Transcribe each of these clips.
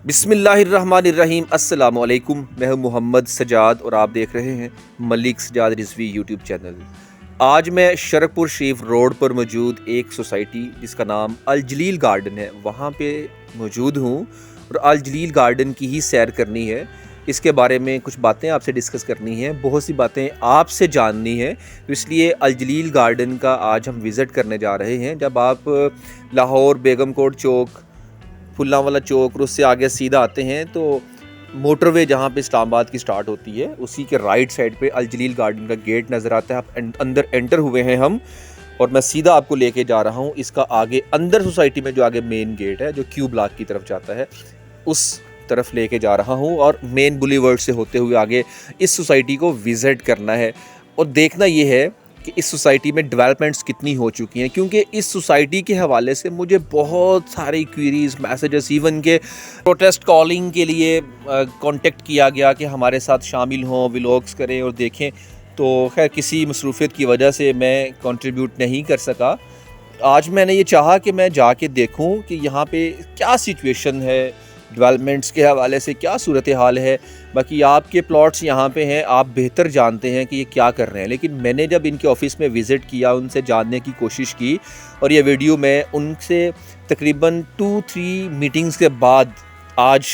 बिस्मिल्लाहिर्रहमानिर्रहीम अस्सलाम वालेकुम। मैं हूं मोहम्मद सजाद और आप देख रहे हैं मलिक सजाद रिजवी यूट्यूब चैनल। आज मैं शरकपुर शरीफ रोड पर मौजूद एक सोसाइटी जिसका नाम अल जलील गार्डन है वहां पे मौजूद हूं और अल जलील गार्डन की ही सैर करनी है। इसके बारे में कुछ बातें आपसे डिस्कस करनी है, बहुत सी बातें आपसे जाननी है, तो इसलिए अल जलील गार्डन का आज हम विज़िट करने जा रहे हैं। जब आप लाहौर बेगम कोट चौक, फुल्लांवाला चौक और उससे आगे सीधा आते हैं तो मोटरवे जहाँ पे इस्लामाबाद की स्टार्ट होती है उसी के राइट साइड पे अल जलील गार्डन का गेट नज़र आता है। आप अंदर एंटर हुए हैं हम और मैं सीधा आपको लेके जा रहा हूँ इसका आगे अंदर सोसाइटी में जो आगे मेन गेट है जो क्यू ब्लॉक की तरफ जाता है उस तरफ लेके जा रहा हूँ और मेन बुलीवर्ड से होते हुए आगे इस सोसाइटी को विज़िट करना है और देखना ये है कि इस सोसाइटी में डेवलपमेंट्स कितनी हो चुकी हैं, क्योंकि इस सोसाइटी के हवाले से मुझे बहुत सारी क्वेरीज, मैसेजेस, इवन के प्रोटेस्ट कॉलिंग के लिए कांटेक्ट किया गया कि हमारे साथ शामिल हों, व्लॉग्स करें और देखें। तो खैर किसी मसरूफियत की वजह से मैं कंट्रीब्यूट नहीं कर सका। आज मैंने ये चाहा कि मैं जाके देखूं कि यहाँ पे क्या सिचुएशन है, डेवलपमेंट्स के हवाले से क्या सूरत हाल है। बाकी आपके प्लॉट्स यहाँ पे हैं, आप बेहतर जानते हैं कि ये क्या कर रहे हैं, लेकिन मैंने जब इनके ऑफ़िस में विज़िट किया, उनसे जानने की कोशिश की और ये वीडियो मैं उनसे तकरीबन 2-3 मीटिंग्स के बाद आज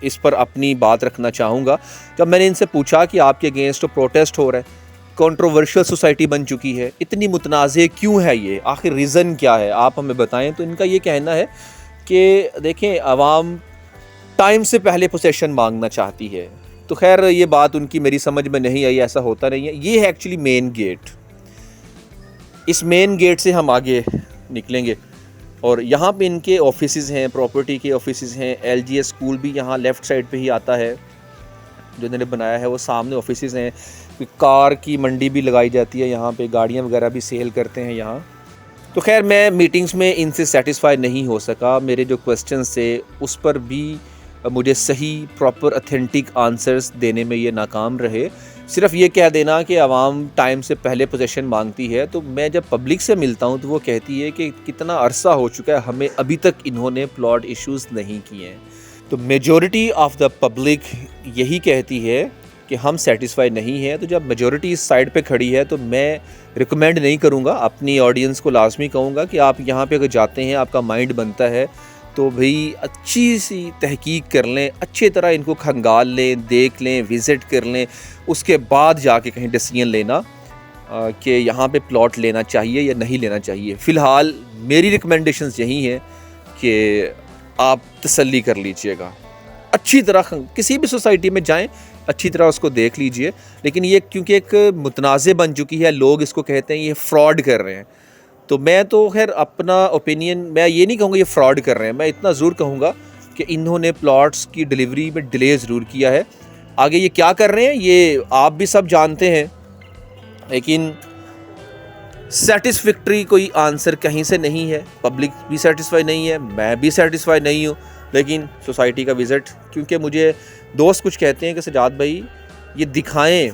इस पर अपनी बात रखना चाहूँगा। जब मैंने इनसे पूछा कि आपके अगेंस्ट तो प्रोटेस्ट हो रहा है, कंट्रोवर्शियल सोसाइटी बन चुकी है, इतनी मुतनाज़ क्यों है ये, आखिर रीज़न क्या है, आप हमें बताएं। तो इनका ये कहना है कि देखें, आवाम टाइम से पहले पोसेशन मांगना चाहती है। तो खैर ये बात उनकी मेरी समझ में नहीं आई, ऐसा होता नहीं है। ये है एक्चुअली मेन गेट। इस मेन गेट से हम आगे निकलेंगे और यहाँ पे इनके ऑफिसेज हैं, प्रॉपर्टी के ऑफिसेज हैं। LGS स्कूल भी यहाँ लेफ़्ट साइड पे ही आता है जो इन्होंने बनाया है, वो सामने ऑफिसेज हैं। कार की मंडी भी लगाई जाती है यहाँ पे, गाड़ियाँ वगैरह भी सेल करते हैं यहाँ। तो खैर मैं मीटिंग्स में इनसे सेटिस्फाई नहीं हो सका। मेरे जो क्वेश्चंस थे उस पर भी मुझे सही प्रॉपर ऑथेंटिक आंसर्स देने में ये नाकाम रहे। सिर्फ ये कह देना कि आवाम टाइम से पहले पोजीशन मांगती है। तो मैं जब पब्लिक से मिलता हूँ तो वो कहती है कि कितना अरसा हो चुका है, हमें अभी तक इन्होंने प्लॉट इश्यूज़ नहीं किए हैं। तो मेजॉरिटी ऑफ द पब्लिक यही कहती है कि हम सेटिस्फाई नहीं है। तो जब मेजॉरिटी इस साइड पे खड़ी है तो मैं रिकमेंड नहीं करूँगा, अपनी ऑडियंस को लाजमी कहूँगा कि आप यहाँ पे अगर जाते हैं, आपका माइंड बनता है तो भाई अच्छी सी तहकीक कर लें, अच्छी तरह इनको खंगाल लें, देख लें, विज़िट कर लें, उसके बाद जाके कहीं डिसीजन लेना कि यहाँ पे प्लॉट लेना चाहिए या नहीं लेना चाहिए। फ़िलहाल मेरी रिकमेंडेशंस यही हैं कि आप तसल्ली कर लीजिएगा, अच्छी तरह किसी भी सोसाइटी में जाएं, अच्छी तरह उसको देख लीजिए। लेकिन ये क्योंकि एक मुतनाज़े बन चुकी है, लोग इसको कहते हैं ये फ्रॉड कर रहे हैं, तो मैं तो खैर अपना ओपिनियन, मैं ये नहीं कहूँगा ये फ्रॉड कर रहे हैं, मैं इतना ज़रूर कहूँगा कि इन्होंने प्लॉट्स की डिलीवरी में डिले ज़रूर किया है। आगे ये क्या कर रहे हैं ये आप भी सब जानते हैं, लेकिन सेटिस्फैक्ट्री कोई आंसर कहीं से नहीं है। पब्लिक भी सेटिस्फाई नहीं है, मैं भी सेटिस्फाई नहीं हूँ। लेकिन सोसाइटी का विज़िट, क्योंकि मुझे दोस्त कुछ कहते हैं कि सजाद भाई ये दिखाएं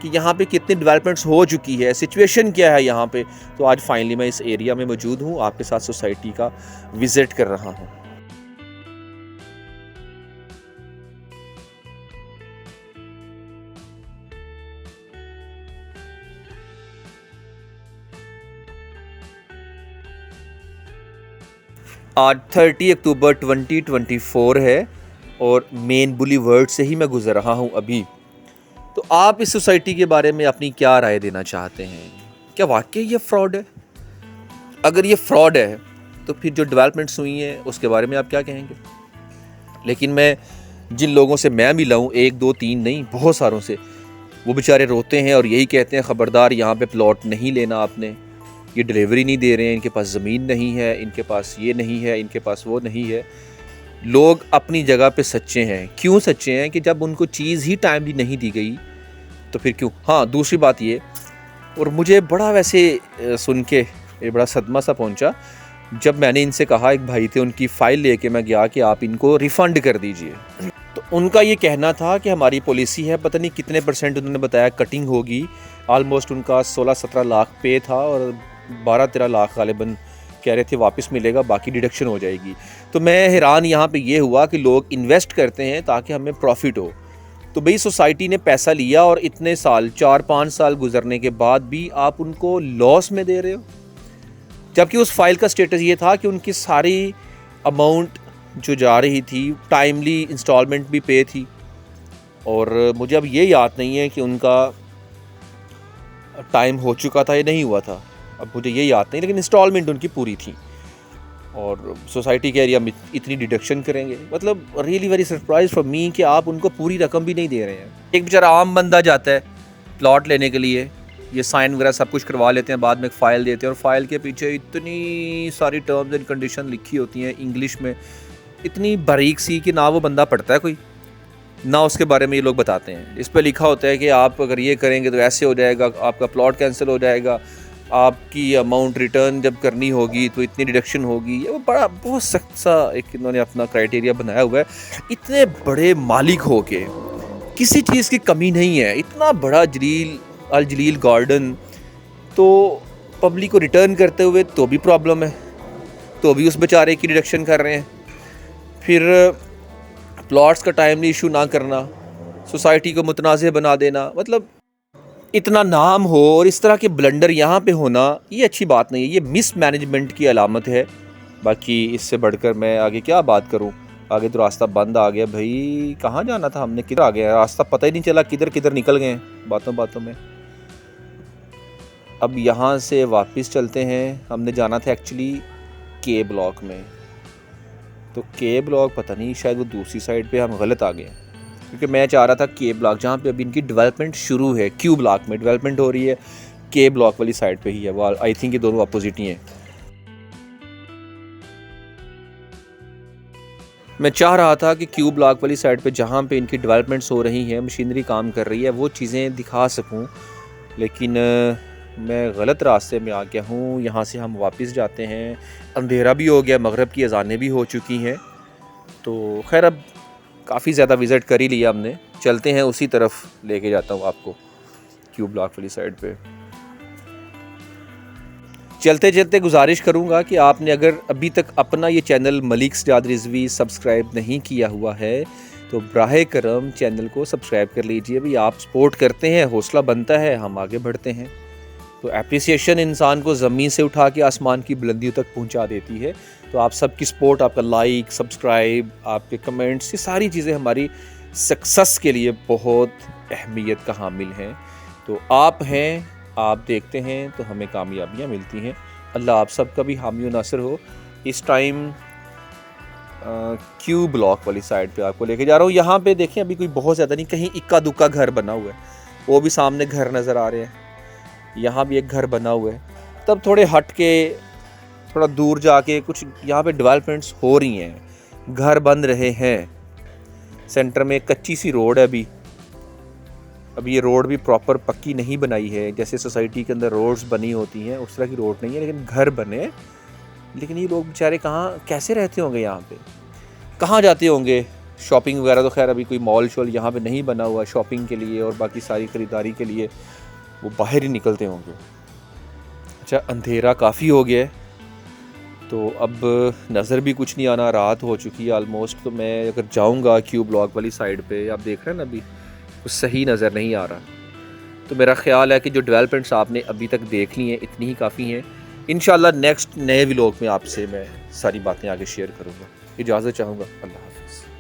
कि यहाँ पे कितनी डेवलपमेंट्स हो चुकी है, सिचुएशन क्या है यहाँ पे। तो आज फाइनली मैं इस एरिया में मौजूद हूँ, आपके साथ सोसाइटी का विज़िट कर रहा हूँ। आज 30 अक्टूबर 2024 है और मेन बुलीवर्ड से ही मैं गुज़र रहा हूँ अभी। तो आप इस सोसाइटी के बारे में अपनी क्या राय देना चाहते हैं? क्या वाकई ये फ्रॉड है? अगर ये फ्रॉड है तो फिर जो डेवलपमेंट्स हुई हैं उसके बारे में आप क्या कहेंगे? लेकिन मैं जिन लोगों से मैं मिला हूँ, 1 2 3 नहीं, बहुत सारों से, वो बेचारे रोते हैं और यही कहते हैं ख़बरदार यहाँ पे प्लॉट नहीं लेना आपने, ये डिलीवरी नहीं दे रहे हैं, इनके पास ज़मीन नहीं है, इनके पास ये नहीं है, इनके पास वो नहीं है। लोग अपनी जगह पे सच्चे हैं। क्यों सच्चे हैं? कि जब उनको चीज़ ही टाइमली नहीं दी गई तो फिर क्यों। हाँ, दूसरी बात ये, और मुझे बड़ा वैसे सुन के बड़ा सदमा सा पहुंचा जब मैंने इनसे कहा, एक भाई थे उनकी फ़ाइल लेके मैं गया कि आप इनको रिफ़ंड कर दीजिए। तो उनका ये कहना था कि हमारी पॉलिसी है, पता नहीं कितने % उन्होंने बताया कटिंग होगी। ऑलमोस्ट उनका 16-17 लाख पे था और 12-13 लाख गालिबन कह रहे थे वापस मिलेगा, बाकी डिडक्शन हो जाएगी। तो मैं हैरान यहाँ पे ये हुआ कि लोग इन्वेस्ट करते हैं ताकि हमें प्रॉफिट हो। तो भाई सोसाइटी ने पैसा लिया और इतने साल 4-5 साल गुजरने के बाद भी आप उनको लॉस में दे रहे हो, जबकि उस फाइल का स्टेटस ये था कि उनकी सारी अमाउंट जो जा रही थी टाइमली इंस्टॉलमेंट भी पे थी। और मुझे अब ये याद नहीं है कि उनका टाइम हो चुका था या नहीं हुआ था, अब मुझे ये याद नहीं, लेकिन इंस्टॉलमेंट उनकी पूरी थी। और सोसाइटी कह रही हम इतनी डिडक्शन करेंगे। मतलब really very surprise for me कि आप उनको पूरी रकम भी नहीं दे रहे हैं। एक बेचारा आम बंदा जाता है प्लॉट लेने के लिए, ये साइन वगैरह सब कुछ करवा लेते हैं, बाद में एक फ़ाइल देते हैं और फाइल के पीछे इतनी सारी टर्म्स एंड कंडीशन लिखी होती हैं इंग्लिश में, इतनी बारीक सी कि ना वो बंदा पढ़ता है कोई, ना उसके बारे में ये लोग बताते हैं। इस पर लिखा होता है कि आप अगर ये करेंगे तो ऐसे हो जाएगा, आपका प्लॉट कैंसिल हो जाएगा, आपकी अमाउंट रिटर्न जब करनी होगी तो इतनी डिडक्शन होगी। ये वो बड़ा बहुत सख्त सा एक इन्होंने अपना क्राइटेरिया बनाया हुआ है। इतने बड़े मालिक हो के किसी चीज़ की कमी नहीं है, इतना बड़ा अल जलील गार्डन, तो पब्लिक को रिटर्न करते हुए तो भी प्रॉब्लम है, तो भी उस बेचारे की डिडक्शन कर रहे हैं। फिर प्लॉट्स का टाइमली इशू ना करना, सोसाइटी को मुतनाज़ बना देना, मतलब इतना नाम हो और इस तरह के ब्लंडर यहाँ पे होना, ये अच्छी बात नहीं है, ये मिस मैनेजमेंट की अलामत है। बाकी इससे बढ़कर मैं आगे क्या बात करूँ, आगे तो रास्ता बंद आ गया भाई, कहाँ जाना था हमने, किधर आ गया रास्ता पता ही नहीं चला, किधर किधर निकल गए बातों बातों में। अब यहाँ से वापस चलते हैं, हमने जाना था एक्चुअली के ब्लॉक में, तो के ब्लॉक पता नहीं शायद वो दूसरी साइड पे हम गलत आ गए, क्योंकि मैं चाह रहा था के ब्लॉक जहाँ पे अभी इनकी डेवलपमेंट शुरू है, क्यू ब्लॉक में डेवलपमेंट हो रही है, के ब्लॉक वाली साइड पे ही है वो। आई थिंक ये दोनों अपोजिट ही हैं। मैं चाह रहा था कि क्यू ब्लॉक वाली साइड पे जहाँ पे इनकी डेवलपमेंट्स हो रही हैं, मशीनरी काम कर रही है, वो चीज़ें दिखा सकूँ, लेकिन मैं गलत रास्ते में आ गया हूँ। यहाँ से हम वापस जाते हैं, अंधेरा भी हो गया, मगरिब की अज़ानें भी हो चुकी हैं, तो खैर अब काफ़ी ज़्यादा विज़िट कर ही लिया हमने, चलते हैं उसी तरफ लेके जाता हूँ आपको क्यू ब्लॉक वाली साइड पे। चलते चलते गुजारिश करूँगा कि आपने अगर अभी तक अपना ये चैनल मलिक सजाद रिजवी सब्सक्राइब नहीं किया हुआ है तो बराहे करम चैनल को सब्सक्राइब कर लीजिए। भाई आप सपोर्ट करते हैं, हौसला बनता है, हम आगे बढ़ते हैं। तो एप्रिसिएशन इंसान को ज़मीन से उठा के आसमान की बुलंदियों तक पहुंचा देती है। तो आप सबकी सपोर्ट, आपका लाइक, सब्सक्राइब, आपके कमेंट्स, ये सारी चीज़ें हमारी सक्सेस के लिए बहुत अहमियत का हामिल हैं। तो आप हैं, आप देखते हैं तो हमें कामयाबियाँ मिलती हैं। अल्लाह आप सबका भी हामी व नासिर हो। इस टाइम क्यू ब्लॉक वाली साइड पे आपको लेके जा रहा हूँ। यहाँ पे देखें अभी कोई बहुत ज़्यादा नहीं, कहीं इक्का दुक्का घर बना हुआ है, वो भी सामने घर नज़र आ रहे हैं, यहाँ भी एक घर बना हुआ है। तब थोड़े हट के थोड़ा दूर जाके कुछ यहाँ पे डेवलपमेंट्स हो रही हैं, घर बन रहे हैं। सेंटर में कच्ची सी रोड है अभी ये रोड भी प्रॉपर पक्की नहीं बनाई है, जैसे सोसाइटी के अंदर रोड्स बनी होती हैं उस तरह की रोड नहीं है, लेकिन घर बने। लेकिन ये लोग बेचारे कहाँ कैसे रहते होंगे, यहाँ पे कहाँ जाते होंगे, शॉपिंग वगैरह तो खैर अभी कोई मॉल शॉल यहाँ पे नहीं बना हुआ शॉपिंग के लिए, और बाकी सारी ख़रीदारी के लिए वो बाहर ही निकलते होंगे। अच्छा अंधेरा काफ़ी हो गया है, तो अब नज़र भी कुछ नहीं आना, रात हो चुकी है ऑलमोस्ट। तो मैं अगर जाऊंगा क्यू ब्लॉक वाली साइड पे, आप देख रहे हैं ना अभी कुछ सही नज़र नहीं आ रहा। तो मेरा ख्याल है कि जो डेवलपमेंट्स आपने अभी तक देख ली हैं इतनी ही काफ़ी हैं। इंशाल्लाह नेक्स्ट नए व्लॉग में आपसे मैं सारी बातें आगे शेयर करूँगा। इजाज़त चाहूँगा, अल्लाह हाफ़िज़।